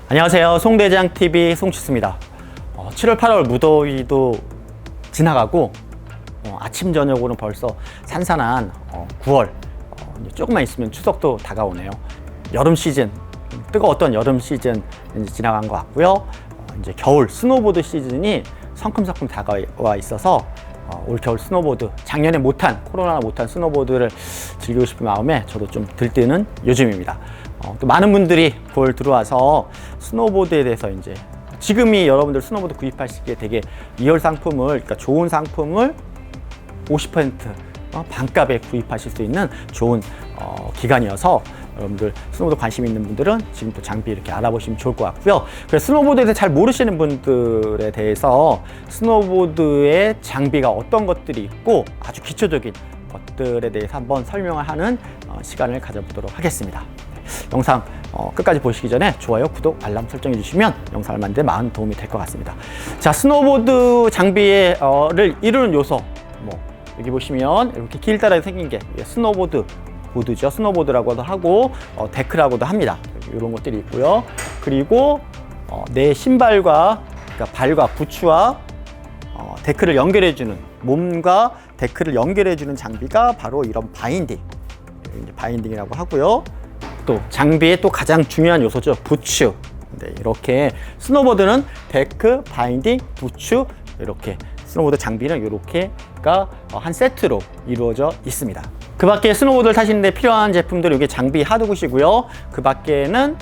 안녕하세요. 송대장TV 송치스입니다. 7월, 8월 무더위도 지나가고 아침, 저녁으로는 벌써 산산한 9월 이제 조금만 있으면 추석도 다가오네요. 여름 시즌, 뜨거웠던 여름 시즌 이제 지나간 것 같고요. 이제 겨울 스노보드 시즌이 성큼성큼 다가와 있어서 올 겨울 스노보드, 작년에 코로나 못한 스노보드를 즐기고 싶은 마음에 저도 좀 들뜨는 요즘입니다. 또 많은 분들이 9월 들어와서 스노보드에 대해서 이제 지금이 여러분들 스노보드 구입하시기에 되게 2월 상품을, 그러니까 좋은 상품을 50% 반값에 구입하실 수 있는 좋은 기간이어서 여러분들 스노보드 관심 있는 분들은 지금부터 장비 이렇게 알아보시면 좋을 것 같고요. 그래서 스노보드에 대해서 잘 모르시는 분들에 대해서 스노보드의 장비가 어떤 것들이 있고 아주 기초적인 것들에 대해서 한번 설명을 하는 시간을 가져보도록 하겠습니다. 영상 끝까지 보시기 전에 좋아요, 구독, 알람 설정해 주시면 영상을 만드는 데 많은 도움이 될 것 같습니다. 자, 스노보드 장비를 이루는 요소, 여기 보시면 이렇게 길다랗게 생긴 게 보드죠. 스노보드라고도 하고 데크라고도 합니다. 이런 것들이 있고요. 그리고 내 신발과, 그러니까 발과 부츠와 데크를 연결해주는, 몸과 데크를 연결해주는 장비가 바로 이런 바인딩이라고 하고요. 또 장비의 또 가장 중요한 요소죠. 부츠. 네, 이렇게 스노보드는 데크, 바인딩, 부츠, 이렇게 스노보드 장비는 이렇게가 한 세트로 이루어져 있습니다. 그 밖에 스노보드를 타시는데 필요한 제품들, 이게 장비 하드굿이고요. 그 밖에는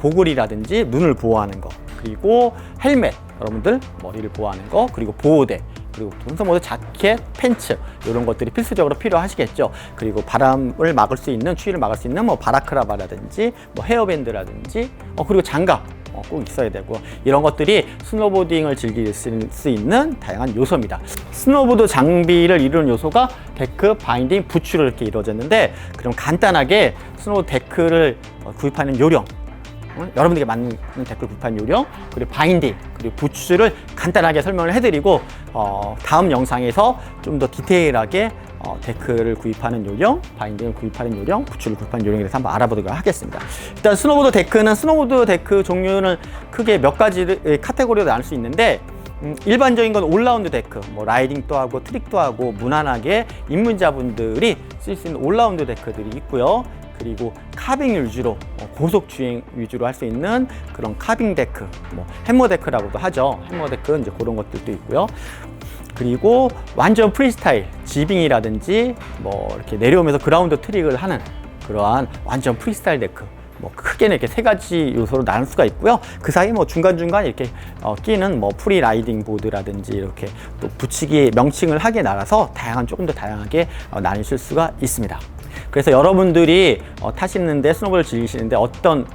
고글이라든지 눈을 보호하는 거, 그리고 헬멧, 여러분들 머리를 보호하는 거, 그리고 보호대, 그리고 스노보드 자켓, 팬츠, 이런 것들이 필수적으로 필요하시겠죠. 그리고 바람을 막을 수 있는, 추위를 막을 수 있는 바라크라바라든지 헤어밴드라든지, 그리고 장갑 꼭 있어야 되고, 이런 것들이 스노보딩을 즐길 수 있는 다양한 요소입니다. 스노보드 장비를 이루는 요소가 데크, 바인딩, 부츠로 이렇게 이루어졌는데, 그럼 간단하게 스노보드 데크를 구입하는 요령, 여러분들에게 맞는 데크를 구입하는 요령, 그리고 바인딩, 그리고 부츠를 간단하게 설명을 해드리고, 다음 영상에서 좀 더 디테일하게 데크를 구입하는 요령, 바인딩을 구입하는 요령, 부츠를 구입하는 요령에 대해서 한번 알아보도록 하겠습니다. 일단 스노보드 데크 종류는 크게 몇 가지 카테고리로 나눌 수 있는데, 일반적인 건 올라운드 데크, 라이딩도 하고 트릭도 하고 무난하게 입문자분들이 쓸 수 있는 올라운드 데크들이 있고요. 그리고 카빙 위주로, 고속 주행 위주로 할 수 있는 그런 카빙 데크, 해머 데크라고도 하죠. 해머 데크, 이제 그런 것들도 있고요. 그리고 완전 프리스타일, 지빙이라든지 이렇게 내려오면서 그라운드 트릭을 하는 그러한 완전 프리스타일 데크, 크게는 이렇게 세 가지 요소로 나눌 수가 있고요. 그 사이 중간중간 이렇게 끼는 프리 라이딩 보드라든지 이렇게 또 붙이기 명칭을 하기에 따라서 조금 더 다양하게 나누실 수가 있습니다. 그래서 여러분들이 타시는데, 스노보드를 즐기시는데 어떤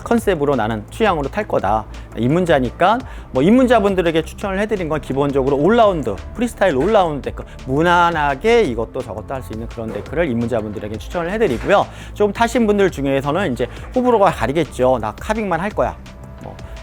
컨셉으로 나는 취향으로 탈 거다, 입문자니까 입문자분들에게 추천을 해드린 건 기본적으로 올라운드, 프리스타일 올라운드 데크, 무난하게 이것도 저것도 할 수 있는 그런 데크를 입문자분들에게 추천을 해드리고요. 좀 타신 분들 중에서는 이제 호불호가 가리겠죠. 나 카빙만 할 거야,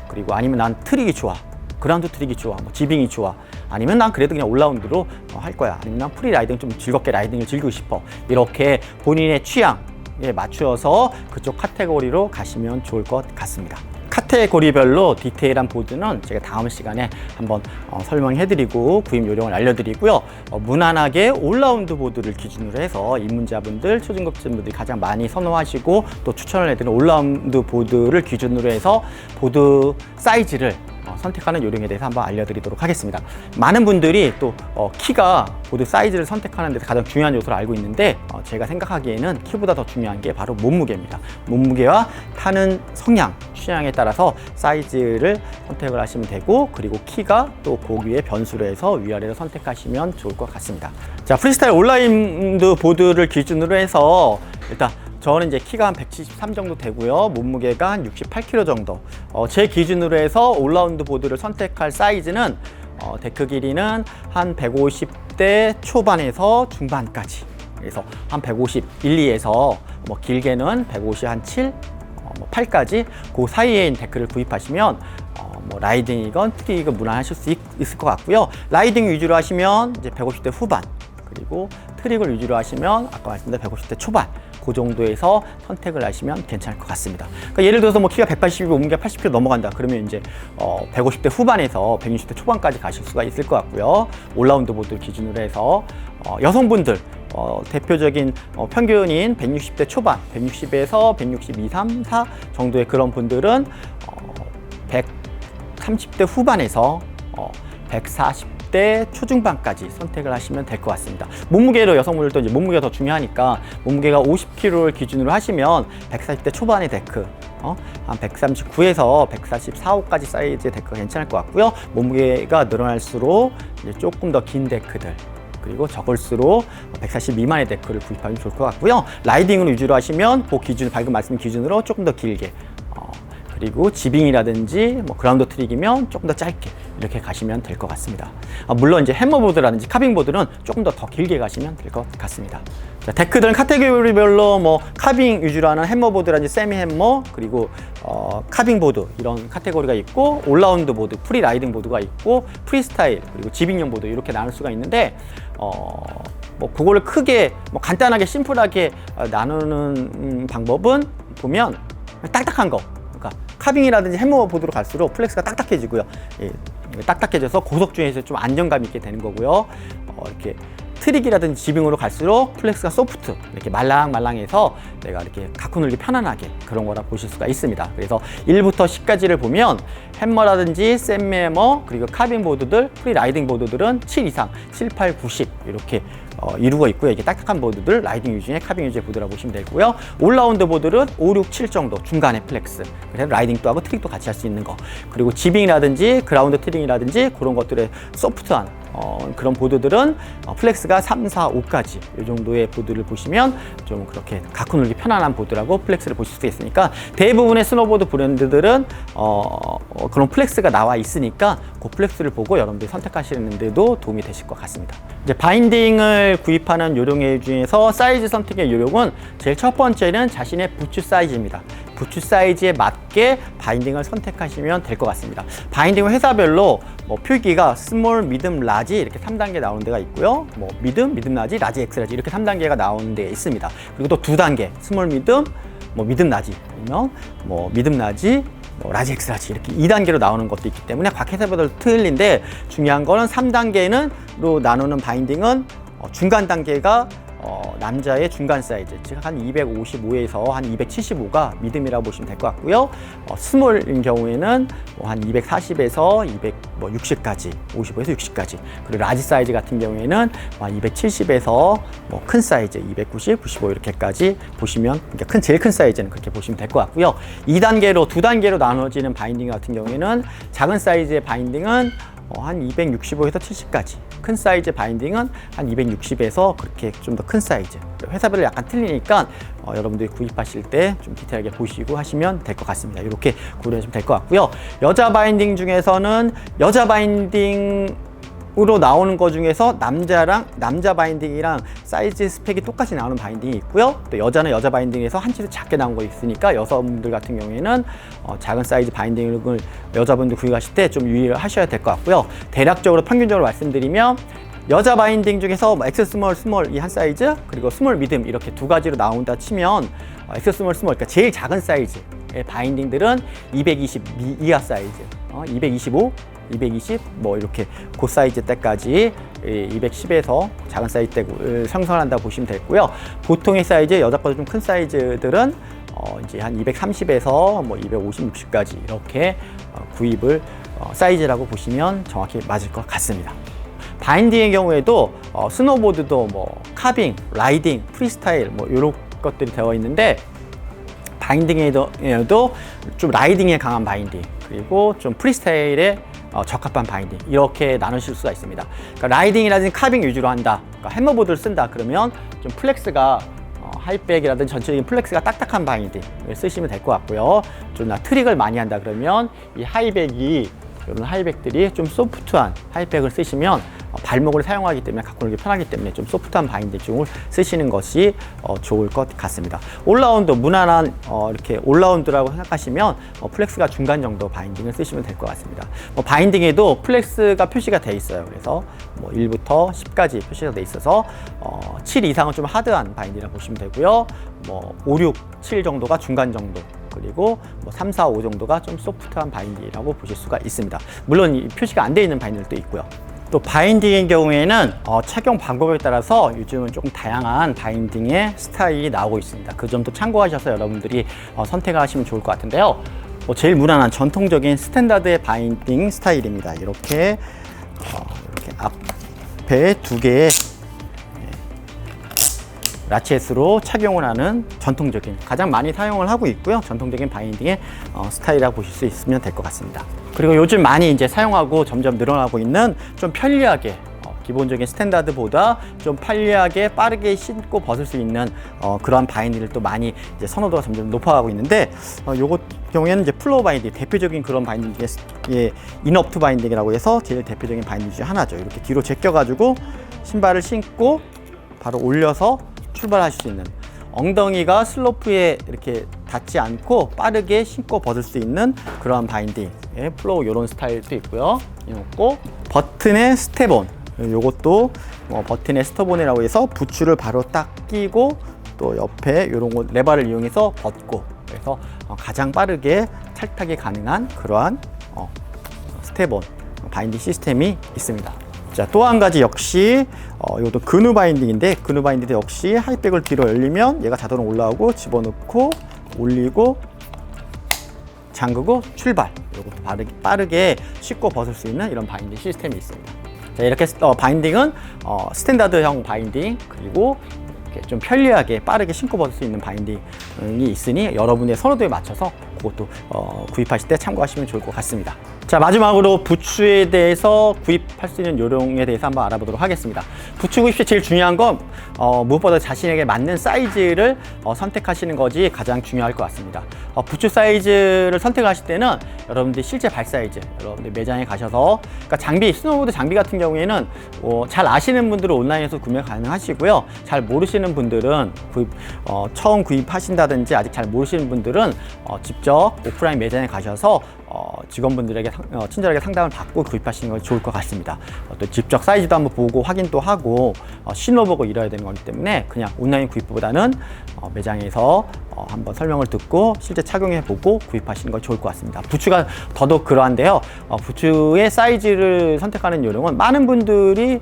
그리고 아니면 난 트릭이 좋아, 그라운드 트릭이 좋아, 지빙이 좋아, 아니면 난 그래도 그냥 올라운드로 할 거야, 아니면 난 프리 라이딩, 좀 즐겁게 라이딩을 즐기고 싶어, 이렇게 본인의 취향에 맞추어서 그쪽 카테고리로 가시면 좋을 것 같습니다. 카테고리별로 디테일한 보드는 제가 다음 시간에 한번 설명해드리고 구입 요령을 알려드리고요. 무난하게 올라운드 보드를 기준으로 해서 입문자분들, 초중급자분들이 가장 많이 선호하시고 또 추천을 해드리는 올라운드 보드를 기준으로 해서 보드 사이즈를 선택하는 요령에 대해서 한번 알려드리도록 하겠습니다. 많은 분들이 또 키가 보드 사이즈를 선택하는 데 가장 중요한 요소를 알고 있는데, 제가 생각하기에는 키보다 더 중요한 게 바로 몸무게입니다. 몸무게와 타는 성향, 취향에 따라서 사이즈를 선택을 하시면 되고, 그리고 키가 또 고기의 변수로 해서 위아래로 선택하시면 좋을 것 같습니다. 자, 프리스타일 온라운드 보드를 기준으로 해서 일단 저는 이제 키가 한 173 정도 되고요. 몸무게가 한 68kg 정도. 제 기준으로 해서 올라운드 보드를 선택할 사이즈는 데크 길이는 한 150대 초반에서 중반까지. 그래서 한 151, 2에서 길게는 150, 한 7, 8까지 그 사이에 있는 데크를 구입하시면 라이딩이건 트릭이건 무난하실 수 있을 것 같고요. 라이딩 위주로 하시면 이제 150대 후반, 그리고 트릭을 위주로 하시면 아까 말씀드린 150대 초반, 그 정도에서 선택을 하시면 괜찮을 것 같습니다. 그러니까 예를 들어서 뭐 키가 180이고 몸무게가 80kg 넘어간다. 그러면 이제 150대 후반에서 160대 초반까지 가실 수가 있을 것 같고요. 올라운드 보드 기준으로 해서 여성분들 대표적인 평균인 160대 초반, 160에서 162, 3, 4 정도의 그런 분들은 130대 후반에서 140대 초중반까지 선택을 하시면 될 것 같습니다. 몸무게로 여성분들도 이제 몸무게가 더 중요하니까 몸무게가 50kg를 기준으로 하시면 140대 초반의 데크, 한 139에서 144, 5까지 사이즈의 데크가 괜찮을 것 같고요. 몸무게가 늘어날수록 이제 조금 더 긴 데크들, 그리고 적을수록 140 미만의 데크를 구입하면 좋을 것 같고요. 라이딩을 위주로 하시면 그 기준, 방금 말씀 기준으로 조금 더 길게, 그리고 지빙이라든지 뭐 그라운드 트릭이면 조금 더 짧게 이렇게 가시면 될 것 같습니다. 물론 이제 해머보드라든지 카빙보드는 조금 더 길게 가시면 될 것 같습니다. 자, 데크들은 카테고리별로 뭐 카빙 위주로 하는 해머보드라든지 세미 해머, 그리고 카빙보드 이런 카테고리가 있고, 올라운드 보드, 프리 라이딩 보드가 있고, 프리스타일, 그리고 지빙용 보드 이렇게 나눌 수가 있는데 뭐 그거를 크게 뭐 간단하게 심플하게 나누는 방법은 보면 딱딱한 거, 카빙이라든지 해머 보드로 갈수록 플렉스가 딱딱해지고요. 딱딱해져서 고속 중에서 좀 안정감 있게 되는 거고요. 이렇게 트릭이라든지 지빙으로 갈수록 플렉스가 소프트, 이렇게 말랑말랑해서 내가 이렇게 갖고 놀기 편안하게 그런 거라 보실 수가 있습니다. 그래서 1부터 10까지를 보면 해머라든지 세미 해머, 그리고 카빙 보드들, 프리 라이딩 보드들은 7 이상, 7, 8, 90 이렇게 이루고 있고요. 이게 딱딱한 보드들, 라이딩 위주의 카빙 위주의 보드라고 보시면 되고요. 올라운드 보드는 5, 6, 7 정도 중간에 플렉스, 그래서 라이딩도 하고 트릭도 같이 할 수 있는 거, 그리고 지빙이라든지 그라운드 트릭이라든지 그런 것들의 소프트한 그런 보드들은 플렉스가 3, 4, 5까지 이 정도의 보드를 보시면 좀 그렇게 갖고 놀기 편안한 보드라고 플렉스를 보실 수 있으니까, 대부분의 스노보드 브랜드들은 그런 플렉스가 나와 있으니까 그 플렉스를 보고 여러분들이 선택하시는 데도 도움이 되실 것 같습니다. 이제 바인딩을 구입하는 요령 중에서 사이즈 선택의 요령은 제일 첫 번째는 자신의 부츠 사이즈입니다. 부츠 사이즈에 맞게 바인딩을 선택하시면 될 것 같습니다. 바인딩은 회사별로 뭐 표기가 스몰, 미듬, 라지 이렇게 3단계 나오는 데가 있고요. 뭐 미듬, 라지, 라지, 엑스라지 이렇게 3단계가 나오는 데 있습니다. 그리고 또 2단계, 스몰 미듬, 뭐 미듬 라지, 아니면 뭐 미듬 라지, 뭐 라지, 엑스라지 이렇게 2단계로 나오는 것도 있기 때문에 각 회사별로 틀린데, 중요한 거는 3단계로 나누는 바인딩은 중간 단계가 남자의 중간 사이즈, 즉 한 255에서 한 275가 미듬이라고 보시면 될 것 같고요. 스몰인 경우에는 한 240에서 260까지, 55에서 60까지. 그리고 라지 사이즈 같은 경우에는 한 270에서 큰 사이즈, 290, 95 이렇게까지 보시면, 그러니까 제일 큰 사이즈는 그렇게 보시면 될 것 같고요. 2단계로 나눠지는 바인딩 같은 경우에는 작은 사이즈의 바인딩은 한 265에서 70까지, 큰 사이즈 바인딩은 한 260에서 그렇게 좀 더 큰 사이즈. 회사별로 약간 틀리니까 여러분들이 구입하실 때 좀 디테일하게 보시고 하시면 될 것 같습니다. 이렇게 고려하시면 될 것 같고요. 여자 바인딩 중에서는 여자 바인딩 으로 나오는 것 중에서 남자 바인딩이랑 사이즈 스펙이 똑같이 나오는 바인딩이 있고요. 또 여자는 여자 바인딩에서 한 치수 작게 나온 거 있으니까 여성분들 같은 경우에는 작은 사이즈 바인딩을 여자분들 구입하실 때 좀 유의를 하셔야 될 것 같고요. 대략적으로 평균적으로 말씀드리면 여자 바인딩 중에서 엑스 스몰 이 한 사이즈, 그리고 스몰 미듬 이렇게 두 가지로 나온다 치면 엑스 스몰 그러니까 제일 작은 사이즈의 바인딩들은 220 이하 사이즈, 225 220 뭐 이렇게 그 사이즈 때까지 210에서 작은 사이즈 때를 형성한다고 보시면 되고요. 보통의 사이즈, 여자보다 좀 큰 사이즈들은 이제 한 230에서 뭐 250, 60까지 이렇게 구입을 사이즈라고 보시면 정확히 맞을 것 같습니다. 바인딩의 경우에도 스노보드도 뭐 카빙, 라이딩, 프리스타일 뭐 이런 것들이 되어 있는데, 바인딩에도 좀 라이딩에 강한 바인딩, 그리고 좀 프리스타일에 적합한 바인딩 이렇게 나누실 수가 있습니다. 그러니까 라이딩이라든지 카빙 위주로 한다, 그러니까 해머보드를 쓴다 그러면 좀 플렉스가 하이백이라든지 전체적인 플렉스가 딱딱한 바인딩을 쓰시면 될 것 같고요. 좀 트릭을 많이 한다 그러면 이 하이백이, 이런 하이백들이 좀 소프트한 하이백을 쓰시면 발목을 사용하기 때문에 갖고 놀기 편하기 때문에 좀 소프트한 바인딩 쪽을 쓰시는 것이 좋을 것 같습니다. 올라운드, 무난한 이렇게 올라운드라고 생각하시면 플렉스가 중간 정도 바인딩을 쓰시면 될 것 같습니다. 바인딩에도 플렉스가 표시가 돼 있어요. 그래서 1부터 10까지 표시가 돼 있어서 7 이상은 좀 하드한 바인딩이라고 보시면 되고요. 5, 6, 7 정도가 중간 정도, 그리고 3, 4, 5 정도가 좀 소프트한 바인딩이라고 보실 수가 있습니다. 물론 이 표시가 안 돼 있는 바인딩도 있고요. 또 바인딩의 경우에는 착용 방법에 따라서 요즘은 조금 다양한 바인딩의 스타일이 나오고 있습니다. 그 점도 참고하셔서 여러분들이 선택을 하시면 좋을 것 같은데요. 제일 무난한 전통적인 스탠다드의 바인딩 스타일입니다. 이렇게 앞에 2개의 라치엣으로 착용을 하는 전통적인, 가장 많이 사용을 하고 있고요. 전통적인 바인딩의 스타일이라고 보실 수 있으면 될 것 같습니다. 그리고 요즘 많이 이제 사용하고 점점 늘어나고 있는 좀 편리하게, 기본적인 스탠다드보다 좀 편리하게 빠르게 신고 벗을 수 있는 그런 바인딩을 또 많이 이제 선호도가 점점 높아가고 있는데, 요것 경우에는 이제 플로어 바인딩, 대표적인 그런 바인딩 중에 인업트 바인딩이라고 해서 제일 대표적인 바인딩 중에 하나죠. 이렇게 뒤로 제껴가지고 신발을 신고 바로 올려서 출발하실 수 있는, 엉덩이가 슬로프에 이렇게 닿지 않고 빠르게 신고 벗을 수 있는 그런 바인딩, 플로우 이런 스타일도 있고요. 이거 버튼의 스텝온, 요것도 버튼의 스텝온이라고 해서 부츠를 바로 딱 끼고 또 옆에 이런 거 레버를 이용해서 벗고, 그래서 가장 빠르게 탈탁이 가능한 그러한 스텝온 바인딩 시스템이 있습니다. 자, 또 한 가지 역시 이것도 근우 바인딩인데, 근우 바인딩도 역시 하이백을 뒤로 열리면 얘가 자동으로 올라오고 집어넣고 올리고 잠그고 출발, 이것도 빠르게 씻고 벗을 수 있는 이런 바인딩 시스템이 있습니다. 자, 이렇게 바인딩은 스탠다드형 바인딩, 그리고 이렇게 좀 편리하게 빠르게 신고 벗을 수 있는 바인딩이 있으니 여러분의 선호도에 맞춰서 그것도 구입하실 때 참고하시면 좋을 것 같습니다. 자, 마지막으로 부츠에 대해서 구입할 수 있는 요령에 대해서 한번 알아보도록 하겠습니다. 부츠 구입 시 제일 중요한 건 무엇보다 자신에게 맞는 사이즈를 선택하시는 것이 가장 중요할 것 같습니다. 부츠 사이즈를 선택하실 때는 여러분들이 실제 발 사이즈, 여러분들 매장에 가셔서, 그러니까 장비, 스노우보드 장비 같은 경우에는 잘 아시는 분들은 온라인에서 구매 가능하시고요. 잘 모르시는 분들은 처음 구입하신다든지 아직 잘 모르시는 분들은 직접 오프라인 매장에 가셔서 직원분들에게 친절하게 상담을 받고 구입하시는 것이 좋을 것 같습니다. 또 직접 사이즈도 한번 보고 확인도 하고 신어보고 이래야 되는 거기 때문에 그냥 온라인 구입보다는 매장에서 한번 설명을 듣고 실제 착용해보고 구입하시는 것이 좋을 것 같습니다. 부츠가 더더욱 그러한데요. 부츠의 사이즈를 선택하는 요령은 많은 분들이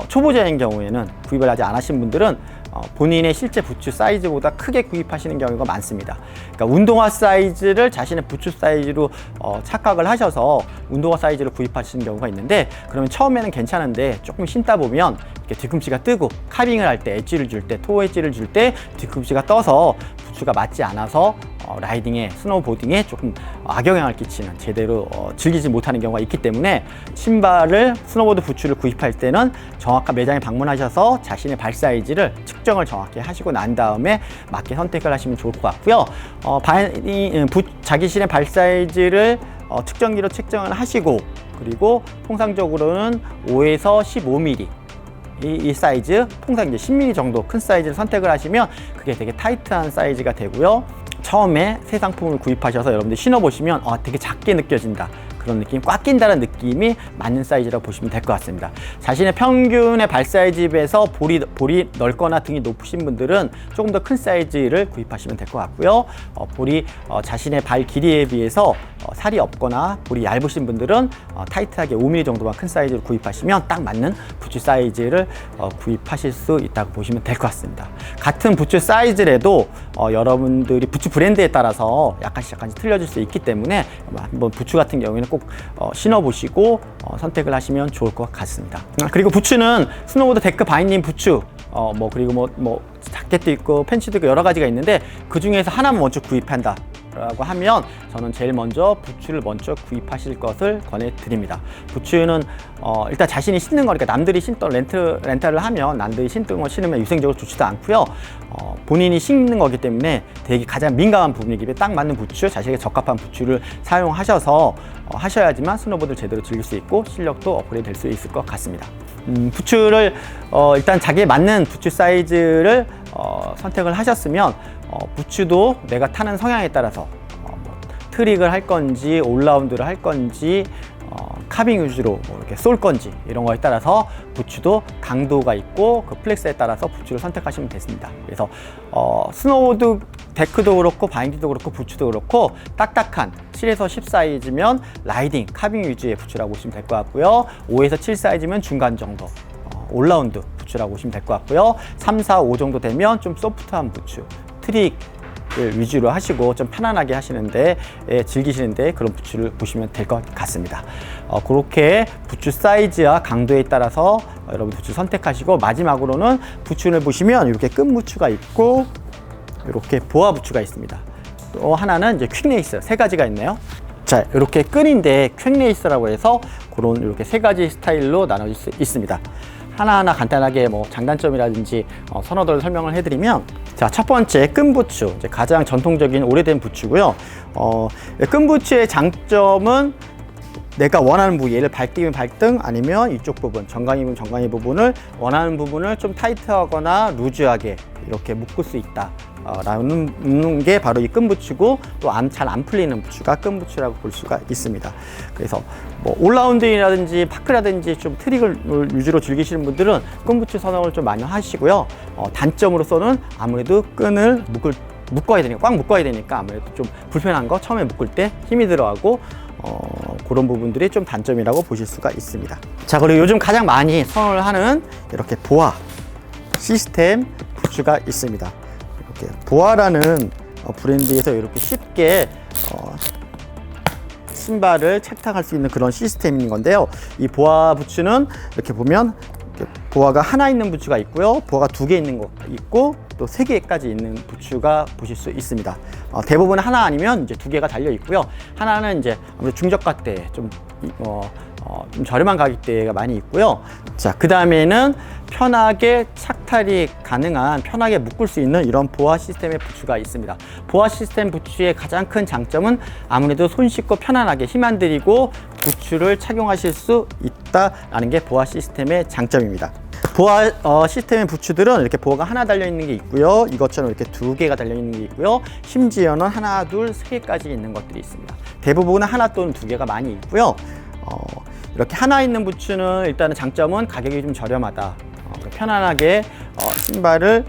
초보자인 경우에는, 구입을 아직 안 하신 분들은 본인의 실제 부츠 사이즈보다 크게 구입하시는 경우가 많습니다. 그러니까 운동화 사이즈를 자신의 부츠 사이즈로 착각을 하셔서 운동화 사이즈를 구입하시는 경우가 있는데, 그러면 처음에는 괜찮은데 조금 신다 보면 이렇게 뒤꿈치가 뜨고 카빙을 할 때, 엣지를 줄 때, 토 엣지를 줄 때 뒤꿈치가 떠서 부츠가 맞지 않아서 라이딩에, 스노우보딩에 조금 악영향을 끼치는, 제대로 즐기지 못하는 경우가 있기 때문에 신발을, 스노우보드 부츠를 구입할 때는 정확한 매장에 방문하셔서 자신의 발 사이즈를 측정을 정확히 하시고 난 다음에 맞게 선택을 하시면 좋을 것 같고요. 자기 신의 발 사이즈를 측정기로 측정을 하시고, 그리고 통상적으로는 5에서 15mm 이 사이즈, 통상 이제 10mm 정도 큰 사이즈를 선택을 하시면 그게 되게 타이트한 사이즈가 되고요. 처음에 새 상품을 구입하셔서 여러분들 신어보시면 되게 작게 느껴진다, 그런 느낌, 꽉 낀다는 느낌이 맞는 사이즈라고 보시면 될 것 같습니다. 자신의 평균의 발 사이즈에 비해서 볼이 넓거나 등이 높으신 분들은 조금 더 큰 사이즈를 구입하시면 될 것 같고요. 볼이 자신의 발 길이에 비해서 살이 없거나 볼이 얇으신 분들은 타이트하게 5mm 정도만 큰 사이즈를 구입하시면 딱 맞는 부츠 사이즈를 구입하실 수 있다고 보시면 될 것 같습니다. 같은 부츠 사이즈라도 여러분들이 부츠 브랜드에 따라서 약간씩 틀려질 수 있기 때문에 한번 부츠 같은 경우에는 꼭 신어보시고 선택을 하시면 좋을 것 같습니다. 그리고 부츠는 스노우보드 데크 바인딩 부츠, 그리고 자켓도 있고 팬츠도 있고 여러 가지가 있는데, 그 중에서 하나만 먼저 구입한다 라고 하면 저는 제일 먼저 부츠를 먼저 구입하실 것을 권해드립니다. 부츠는 일단 자신이 신는 거니까, 남들이 신던 렌탈을 하면 남들이 신던 거 신으면 위생적으로 좋지도 않고요. 본인이 신는 거기 때문에 되게 가장 민감한 부분이기 때문에 딱 맞는 부츠, 자신에게 적합한 부츠를 사용하셔서 하셔야지만 스노보드를 제대로 즐길 수 있고 실력도 업그레이드 될 수 있을 것 같습니다. 부츠를 일단 자기에 맞는 부츠 사이즈를 선택을 하셨으면 부츠도 내가 타는 성향에 따라서 트릭을 할 건지 올라운드를 할 건지 카빙 위주로 이렇게 쏠 건지 이런 거에 따라서 부츠도 강도가 있고 그 플렉스에 따라서 부츠를 선택하시면 됐습니다. 그래서 스노우보드 데크도 그렇고 바인드도 그렇고 부츠도 그렇고 딱딱한 7에서 10 사이즈면 라이딩 카빙 위주의 부츠라고 보시면 될 것 같고요. 5에서 7 사이즈면 중간 정도 올라운드 부츠라고 보시면 될 것 같고요. 3, 4, 5 정도 되면 좀 소프트한 부츠 트릭 위주로 하시고 좀 편안하게 하시는데 즐기시는데 그런 부츠를 보시면 될 것 같습니다. 그렇게 부츠 사이즈와 강도에 따라서 여러분 부츠 선택하시고 마지막으로는 부츠를 보시면 이렇게 끈 부츠가 있고 이렇게 보아 부츠가 있습니다. 또 하나는 이제 퀵레이스 세 가지가 있네요. 자, 이렇게 끈인데 퀵레이스라고 해서 그런 이렇게 세 가지 스타일로 나눠질 수 있습니다. 하나하나 간단하게 뭐 장단점이라든지 선호도를 설명을 해드리면, 자, 첫 번째 끈 부츠, 이제 가장 전통적인 오래된 부츠고요. 끈 부츠의 장점은 내가 원하는 부위, 얘를 발등이면 발등 아니면 이쪽 부분, 정강이면 정강이 부분을 원하는 부분을 좀 타이트하거나 루즈하게 이렇게 묶을 수 있다 라는 게 바로 이 끈 부츠고, 또 잘 안 풀리는 부츠가 끈 부츠라고 볼 수가 있습니다. 그래서 뭐 올라운딩이라든지 파크라든지 좀 트릭을 위주로 즐기시는 분들은 끈 부츠 선호를 좀 많이 하시고요. 단점으로서는 아무래도 끈을 묶어야 되니까, 꽉 묶어야 되니까 아무래도 좀 불편한 거, 처음에 묶을 때 힘이 들어가고 그런 부분들이 좀 단점이라고 보실 수가 있습니다. 자, 그리고 요즘 가장 많이 선호를 하는 이렇게 보아 시스템 부츠가 있습니다. 이렇게 보아라는 브랜드에서 이렇게 쉽게 신발을 착탁할 수 있는 그런 시스템인 건데요. 이 보아 부츠는 이렇게 보면 이렇게 보아가 하나 있는 부츠가 있고요, 보아가 2개 있는 거 있고 또 3개까지 있는 부츠가 보실 수 있습니다. 대부분 하나 아니면 이제 2개가 달려 있고요. 하나는 이제 아무래도 중저가 때 좀 저렴한 가격대가 많이 있고요. 자, 그 다음에는 편하게 착탈이 가능한, 편하게 묶을 수 있는 이런 보아 시스템의 부츠가 있습니다. 보아 시스템 부츠의 가장 큰 장점은 아무래도 손 씻고 편안하게 힘 안 들이고 부츠를 착용하실 수 있다라는 게 보아 시스템의 장점입니다. 보아 시스템의 부츠들은 이렇게 보아가 하나 달려 있는 게 있고요, 이것처럼 이렇게 2개가 달려 있는 게 있고요, 심지어는 하나, 둘, 3개까지 있는 것들이 있습니다. 대부분은 하나 또는 2개가 많이 있고요. 이렇게 하나 있는 부츠는 일단은 장점은 가격이 좀 저렴하다. 편안하게 신발을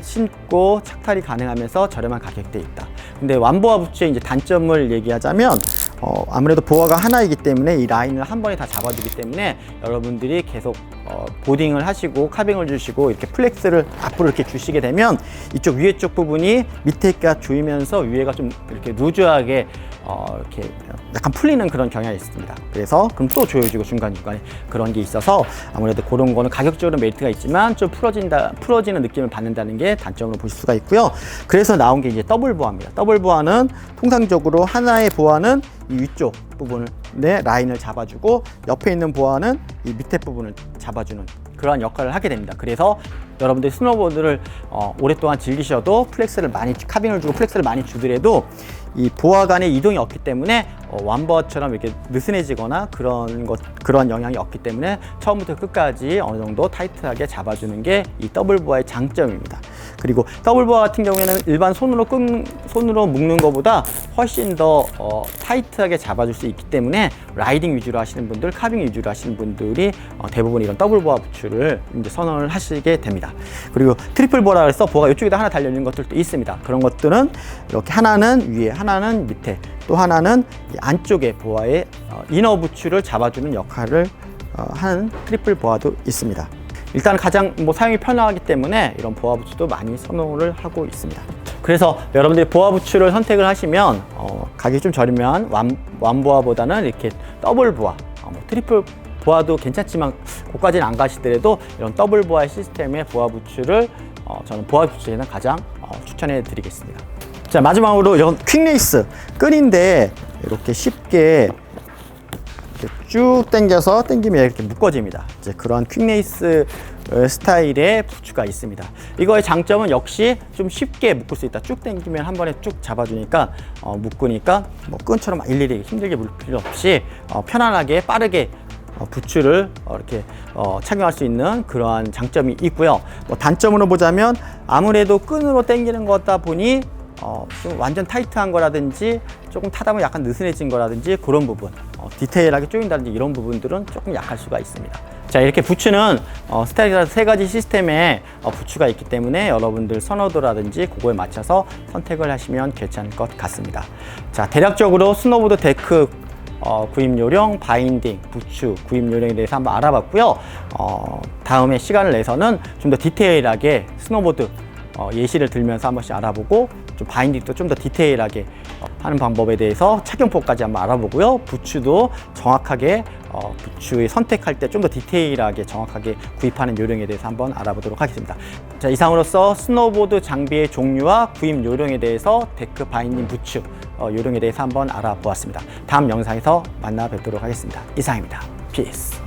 신고 착탈이 가능하면서 저렴한 가격대에 있다. 근데 완보아 부츠의 이제 단점을 얘기하자면 아무래도 보아가 하나이기 때문에 이 라인을 한 번에 다 잡아주기 때문에 여러분들이 계속 보딩을 하시고 카빙을 주시고 이렇게 플렉스를 앞으로 이렇게 주시게 되면 이쪽 위에 쪽 부분이 밑에가 조이면서 위에가 좀 이렇게 루즈하게 이렇게 약간 풀리는 그런 경향이 있습니다. 그래서 그럼 또 조여지고 중간중간에 그런 게 있어서 아무래도 그런 거는 가격적으로 메리트가 있지만 좀 풀어지는 느낌을 받는다는 게 단점으로 보실 수가 있고요. 그래서 나온 게 이제 더블 보아입니다. 더블 보아는 통상적으로 하나의 보아는 이 위쪽 부분의 라인을 잡아주고 옆에 있는 보아는 이 밑에 부분을 잡아주는 그런 역할을 하게 됩니다. 그래서 여러분들이 스노보드를 오랫동안 즐기셔도 카빙을 주고 플렉스를 많이 주더라도 이 보아 간의 이동이 없기 때문에 완보아처럼 이렇게 느슨해지거나 그런 영향이 없기 때문에 처음부터 끝까지 어느 정도 타이트하게 잡아주는 게 이 더블 보아의 장점입니다. 그리고 더블 보아 같은 경우에는 일반 손으로 묶는 것보다 훨씬 더 타이트하게 잡아줄 수 있기 때문에 라이딩 위주로 하시는 분들, 카빙 위주로 하시는 분들이 대부분 이런 더블 보아 부츠를 이제 선언을 하시게 됩니다. 그리고 트리플 보아라 해서 보아가 이쪽에다 하나 달려 있는 것들도 있습니다. 그런 것들은 이렇게 하나는 위에, 하나는 밑에, 또 하나는 이 안쪽에 보아의 이너 부츠를 잡아주는 역할을 하는 트리플 보아도 있습니다. 일단 가장 사용이 편하기 때문에 이런 보아 부츠도 많이 선호를 하고 있습니다. 그래서 여러분들이 보아 부츠를 선택을 하시면 가격이 좀 저렴한 완보아보다는 이렇게 더블 보아, 트리플 보아도 괜찮지만 그까지는 안 가시더라도 이런 더블 보아 시스템의 보아 부츠를 저는 보아 부츠에는 가장 추천해 드리겠습니다. 자, 마지막으로 이런 퀵레이스 끈인데 이렇게 쉽게 쭉 당기면 이렇게 묶어집니다. 이제 그런 퀵레이스 스타일의 부츠가 있습니다. 이거의 장점은 역시 좀 쉽게 묶을 수 있다. 쭉 당기면 한 번에 쭉 잡아주니까 묶으니까 끈처럼 일일이 힘들게 묶을 필요 없이 편안하게 빠르게 부츠를 이렇게 착용할 수 있는 그러한 장점이 있고요. 뭐 단점으로 보자면 아무래도 끈으로 당기는 거다 보니 좀 완전 타이트한 거라든지 조금 타다 보면 약간 느슨해진 거라든지 그런 부분, 디테일하게 조인다든지 이런 부분들은 조금 약할 수가 있습니다. 자, 이렇게 부츠는 스타일이라서 3가지 시스템의 부츠가 있기 때문에 여러분들 선호도라든지 그거에 맞춰서 선택을 하시면 괜찮을 것 같습니다. 자, 대략적으로 스노보드 데크 구입 요령, 바인딩, 부츠 구입 요령에 대해서 한번 알아봤고요. 다음에 시간을 내서는 좀 더 디테일하게 스노보드 예시를 들면서 한 번씩 알아보고 좀 바인딩도 좀 더 디테일하게 하는 방법에 대해서 착용법까지 한번 알아보고요. 부츠도 정확하게 부츠 선택할 때 좀 더 디테일하게 정확하게 구입하는 요령에 대해서 한번 알아보도록 하겠습니다. 자, 이상으로서 스노보드 장비의 종류와 구입 요령에 대해서 데크 바인딩 부츠 요령에 대해서 한번 알아보았습니다. 다음 영상에서 만나 뵙도록 하겠습니다. 이상입니다. 피스.